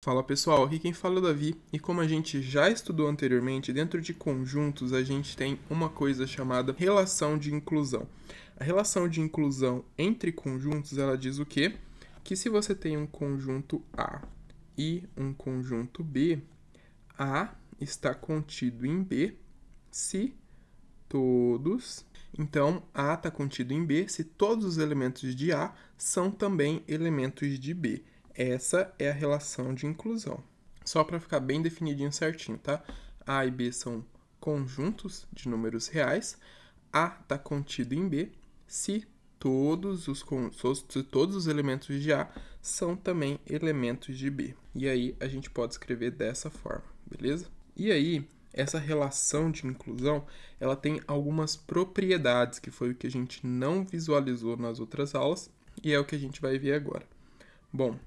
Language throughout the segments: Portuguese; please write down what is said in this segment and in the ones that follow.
Fala pessoal, aqui quem fala é o Davi, e como a gente já estudou anteriormente, dentro de conjuntos a gente tem uma coisa chamada relação de inclusão. A relação de inclusão entre conjuntos, ela diz o quê? Que se você tem um conjunto A e um conjunto B, A está contido em B se todos... Então, A está contido em B se todos os elementos de A são também elementos de B. Essa é a relação de inclusão. Só para ficar bem definidinho certinho, tá? A e B são conjuntos de números reais. A está contido em B se todos os elementos de A são também elementos de B. E aí a gente pode escrever dessa forma, beleza? E aí, essa relação de inclusão, ela tem algumas propriedades, que foi o que a gente não visualizou nas outras aulas, e é o que a gente vai ver agora. Bom,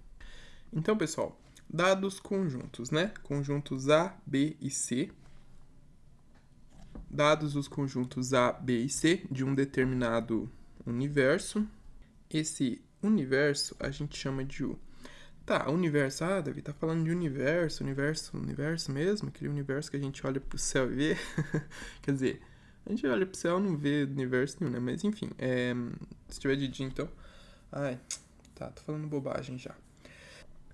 então, pessoal, dados conjuntos, né? Conjuntos A, B e C. Dados os conjuntos A, B e C de um determinado universo. Esse universo a gente chama de U. Tá, universo. Ah, Davi, tá falando de universo mesmo? Aquele universo que a gente olha pro céu e vê? Quer dizer, a gente olha pro céu e não vê universo nenhum, né? Mas enfim, se tiver de dia, então... Ai, tá, tô falando bobagem já.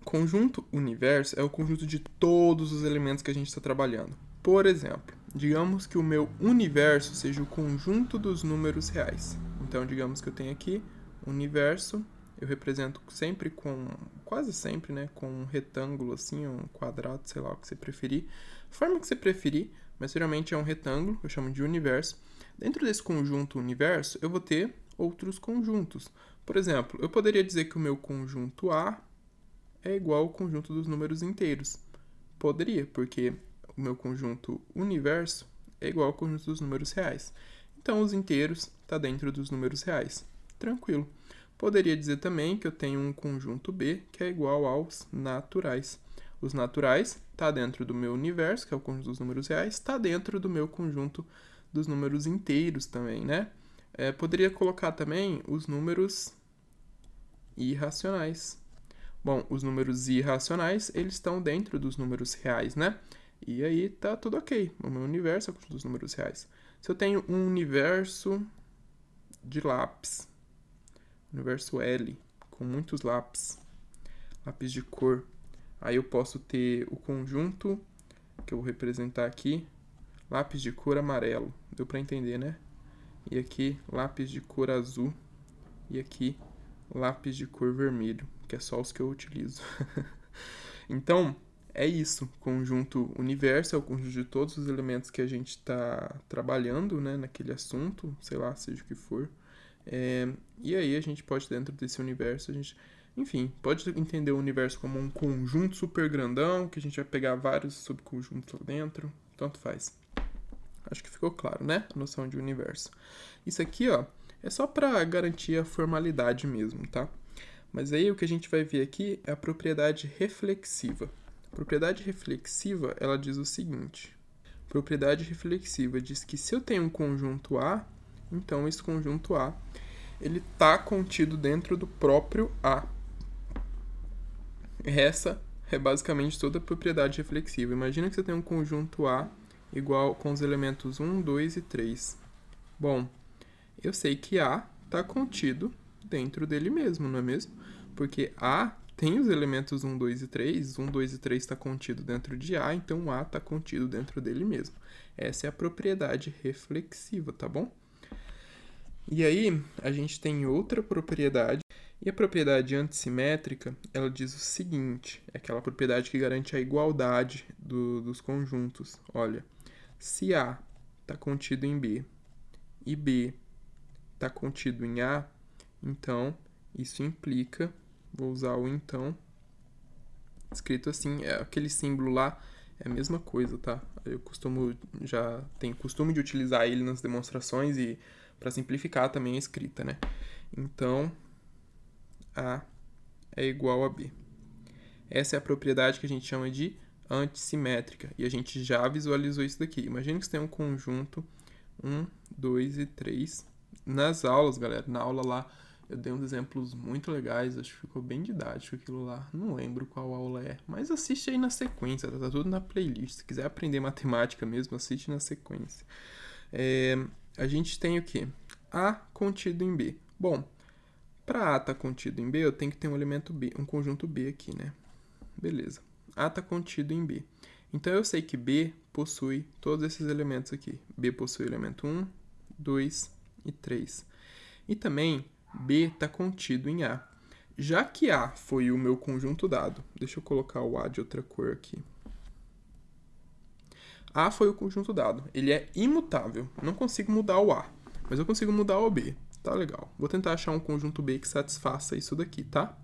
Conjunto universo é o conjunto de todos os elementos que a gente está trabalhando. Por exemplo, digamos que o meu universo seja o conjunto dos números reais. Então, digamos que eu tenho aqui um universo, eu represento sempre quase sempre, né, com um retângulo assim, um quadrado, sei lá o que você preferir. A forma que você preferir, mas geralmente é um retângulo, eu chamo de universo. Dentro desse conjunto universo, eu vou ter outros conjuntos. Por exemplo, eu poderia dizer que o meu conjunto A é igual ao conjunto dos números inteiros. Poderia, porque o meu conjunto universo é igual ao conjunto dos números reais. Então, os inteiros está dentro dos números reais. Tranquilo. Poderia dizer também que eu tenho um conjunto B que é igual aos naturais. Os naturais está dentro do meu universo, que é o conjunto dos números reais, está dentro do meu conjunto dos números inteiros também, né? Poderia colocar também os números irracionais. Bom, os números irracionais, eles estão dentro dos números reais, né? E aí tá tudo ok. O meu universo é o conjunto dos números reais. Se eu tenho um universo de lápis, universo L, com muitos lápis de cor, aí eu posso ter o conjunto, que eu vou representar aqui, lápis de cor amarelo. Deu pra entender, né? E aqui, lápis de cor azul. E aqui, lápis de cor vermelho, que é só os que eu utilizo. Então, é isso. Conjunto universo é o conjunto de todos os elementos que a gente está trabalhando, né, naquele assunto, sei lá, seja o que for. E aí a gente pode, dentro desse universo, enfim, pode entender o universo como um conjunto super grandão, que a gente vai pegar vários subconjuntos lá dentro, tanto faz. Acho que ficou claro, né? A noção de universo. Isso aqui, ó, é só para garantir a formalidade mesmo, tá? Mas aí o que a gente vai ver aqui é a propriedade reflexiva. A propriedade reflexiva, ela diz o seguinte. A propriedade reflexiva diz que se eu tenho um conjunto A, então esse conjunto A, ele está contido dentro do próprio A. Essa é basicamente toda a propriedade reflexiva. Imagina que você tem um conjunto A igual com os elementos 1, 2 e 3. Bom, eu sei que A está contido dentro dele mesmo, não é mesmo? Porque A tem os elementos 1, 2 e 3, 1, 2 e 3 está contido dentro de A, então A está contido dentro dele mesmo. Essa é a propriedade reflexiva, tá bom? E aí, a gente tem outra propriedade, e a propriedade antissimétrica, ela diz o seguinte, é aquela propriedade que garante a igualdade dos conjuntos. Olha, se A está contido em B e B está contido em A, então isso implica, vou usar o então, escrito assim, aquele símbolo lá é a mesma coisa, tá? Eu tenho costume de utilizar ele nas demonstrações e para simplificar também a escrita, né? Então, A é igual a B. Essa é a propriedade que a gente chama de antissimétrica. E a gente já visualizou isso daqui. Imagina que você tem um conjunto 1, 2 e 3. Nas aulas, galera, na aula lá, Eu dei uns exemplos muito legais, acho que ficou bem didático aquilo lá. Não lembro qual aula é, mas assiste aí na sequência, tá tudo na playlist. Se quiser aprender matemática mesmo, assiste na sequência. A gente tem o quê? A contido em B. Bom, para A estar contido em B, eu tenho que ter um elemento B, um conjunto B aqui, né? Beleza. A está contido em B. Então, eu sei que B possui todos esses elementos aqui. B possui o elemento 1, 2 e 3. E também, B está contido em A. Já que A foi o meu conjunto dado, deixa eu colocar o A de outra cor aqui. A foi o conjunto dado. Ele é imutável. Não consigo mudar o A, mas eu consigo mudar o B. Tá legal. Vou tentar achar um conjunto B que satisfaça isso daqui, tá?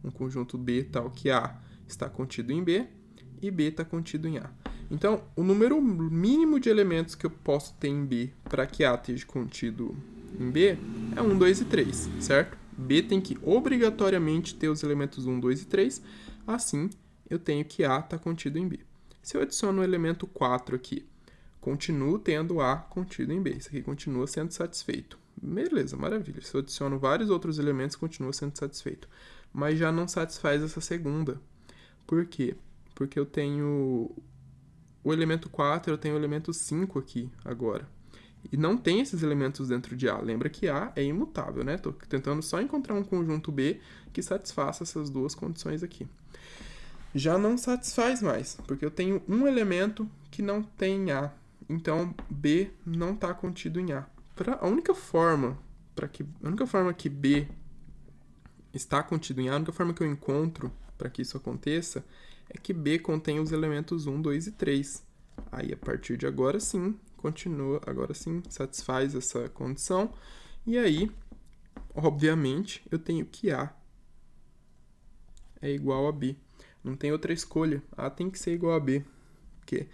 Um conjunto B tal que A está contido em B e B está contido em A. Então, o número mínimo de elementos que eu posso ter em B para que A esteja contido em B é 1, 2 e 3, certo? B tem que obrigatoriamente ter os elementos 1, 2 e 3, assim eu tenho que A está contido em B. Se eu adiciono o elemento 4 aqui, continuo tendo A contido em B. Isso aqui continua sendo satisfeito. Beleza, maravilha. Se eu adiciono vários outros elementos, continua sendo satisfeito. Mas já não satisfaz essa segunda. Por quê? Porque eu tenho o elemento 4, eu tenho o elemento 5 aqui agora. E não tem esses elementos dentro de A. Lembra que A é imutável, né? Estou tentando só encontrar um conjunto B que satisfaça essas duas condições aqui. Já não satisfaz mais, porque eu tenho um elemento que não tem A. Então, B não está contido em A. A única forma que B está contido em A, a única forma que eu encontro para que isso aconteça é que B contém os elementos 1, 2 e 3. Aí, a partir de agora sim, agora sim, satisfaz essa condição. E aí, obviamente, eu tenho que A é igual a B. Não tem outra escolha. A tem que ser igual a B. Porque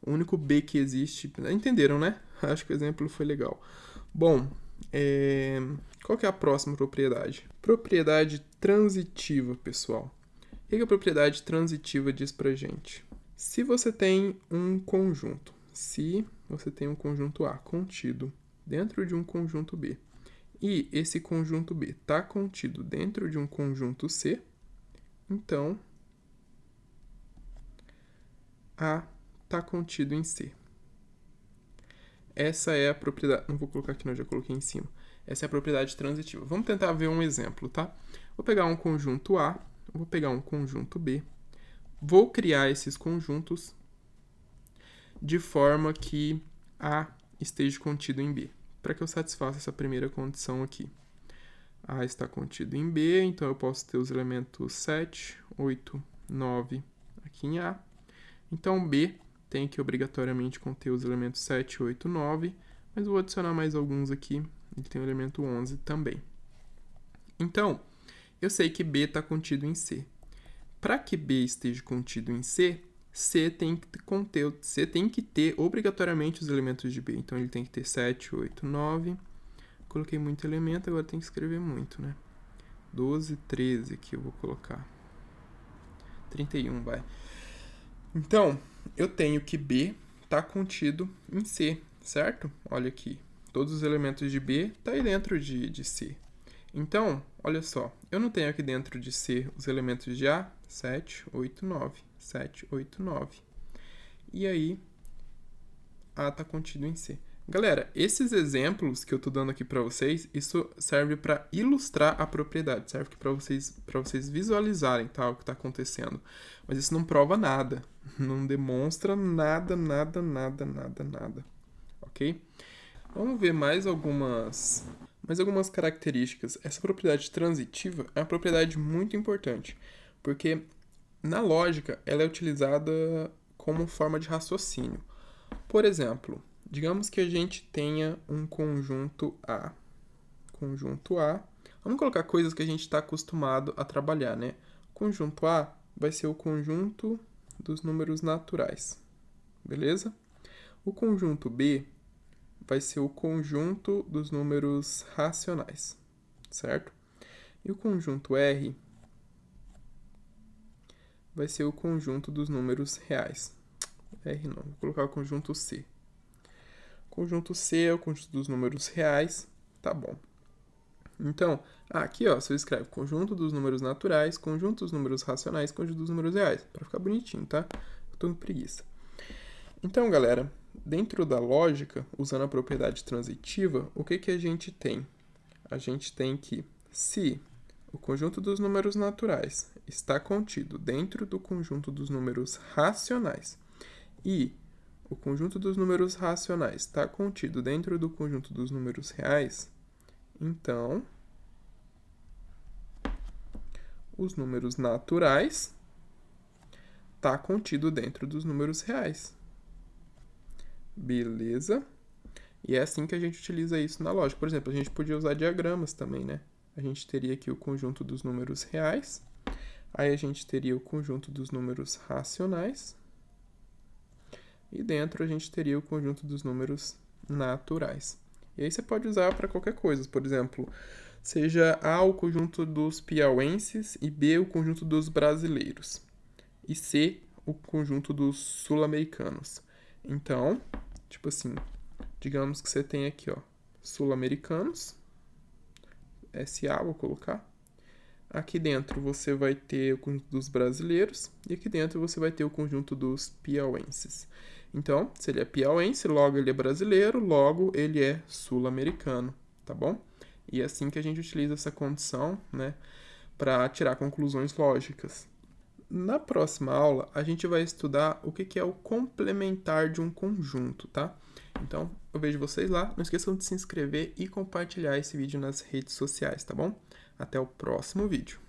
o único B que existe... Entenderam, né? Acho que o exemplo foi legal. Bom, qual que é a próxima propriedade? Propriedade transitiva, pessoal. O que a propriedade transitiva diz pra gente? Se você tem um conjunto, A contido dentro de um conjunto B, e esse conjunto B está contido dentro de um conjunto C, então A está contido em C. Essa é a propriedade... Não vou colocar aqui, não, já coloquei em cima. Essa é a propriedade transitiva. Vamos tentar ver um exemplo, tá? Vou pegar um conjunto A, vou pegar um conjunto B, vou criar esses conjuntos de forma que A esteja contido em B, para que eu satisfaça essa primeira condição aqui. A está contido em B, então eu posso ter os elementos 7, 8, 9 aqui em A. Então, B tem que obrigatoriamente conter os elementos 7, 8, 9, mas vou adicionar mais alguns aqui. Ele tem o elemento 11 também. Então, eu sei que B está contido em C. Para que B esteja contido em C, C tem que ter obrigatoriamente os elementos de B. Então, ele tem que ter 7, 8, 9. Coloquei muito elemento, agora tem que escrever muito, né? 12, 13 aqui eu vou colocar. 31, vai. Então, eu tenho que B está contido em C, certo? Olha aqui, todos os elementos de B estão aí dentro de C. Então, olha só, eu não tenho aqui dentro de C os elementos de A, 7, 8, 9. 7, 8, 9. E aí, A está contido em C. Galera, esses exemplos que eu estou dando aqui para vocês, isso serve para ilustrar a propriedade, serve para vocês visualizarem, tá, o que está acontecendo. Mas isso não prova nada, não demonstra nada, ok? Vamos ver mais algumas características. Essa propriedade transitiva é uma propriedade muito importante, porque na lógica ela é utilizada como forma de raciocínio. Por exemplo, digamos que a gente tenha um conjunto A. Vamos colocar coisas que a gente está acostumado a trabalhar, né? O conjunto A vai ser o conjunto dos números naturais, beleza? O conjunto B vai ser o conjunto dos números racionais, certo? E o conjunto R vai ser o conjunto dos números reais. R não, vou colocar o conjunto C. O conjunto C é o conjunto dos números reais, tá bom. Então, aqui, ó, você escreve conjunto dos números naturais, conjunto dos números racionais, conjunto dos números reais, para ficar bonitinho, tá? Eu tô com preguiça. Então, galera, dentro da lógica, usando a propriedade transitiva, o que que a gente tem? A gente tem que, se o conjunto dos números naturais está contido dentro do conjunto dos números racionais e o conjunto dos números racionais está contido dentro do conjunto dos números reais, então os números naturais está contido dentro dos números reais. Beleza? E é assim que a gente utiliza isso na lógica. Por exemplo, a gente podia usar diagramas também, né? A gente teria aqui o conjunto dos números reais, aí a gente teria o conjunto dos números racionais, e dentro a gente teria o conjunto dos números naturais. E aí você pode usar para qualquer coisa, por exemplo, seja A o conjunto dos piauenses e B o conjunto dos brasileiros, e C o conjunto dos sul-americanos. Então, tipo assim, digamos que você tem aqui, ó, sul-americanos, SA, vou colocar. Aqui dentro você vai ter o conjunto dos brasileiros e aqui dentro você vai ter o conjunto dos piauenses. Então, se ele é piauense, logo ele é brasileiro, logo ele é sul-americano, tá bom? E é assim que a gente utiliza essa condição, né, para tirar conclusões lógicas. Na próxima aula, a gente vai estudar o que é o complementar de um conjunto, tá? Então, eu vejo vocês lá. Não esqueçam de se inscrever e compartilhar esse vídeo nas redes sociais, tá bom? Até o próximo vídeo.